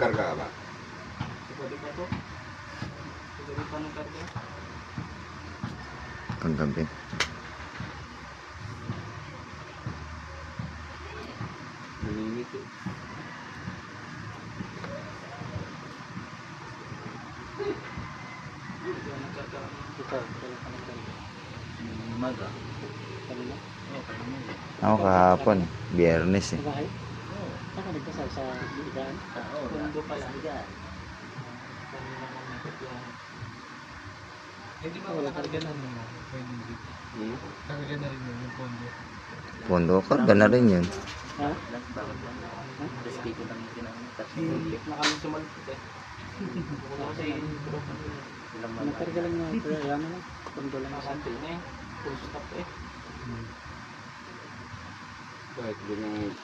Karga ka ba? Pwede pa to. Pwede pa ng karga. Kagabi. Malimit eh. Ikaw, kailan ka nagkarga? Umaga. Kanina? Oo, kanina. Ako kahapon, biyernes eh. Bahay? Oo. Saan ka nagkasal sa ligaan? Oo. Pundo pala. Ligaan. Kanina mo nagkakyahan. Hindi ba wala karga na rin mo? Karga na rin yun, yung pondo. Pondo, karga na rin yun. Ha? Kasi ko lang din ang tatlo na kami sumalpot eh. Kasi nakarga lang na pero yan na pondo lang sa atin eh. Full stop eh. Bakit ganyan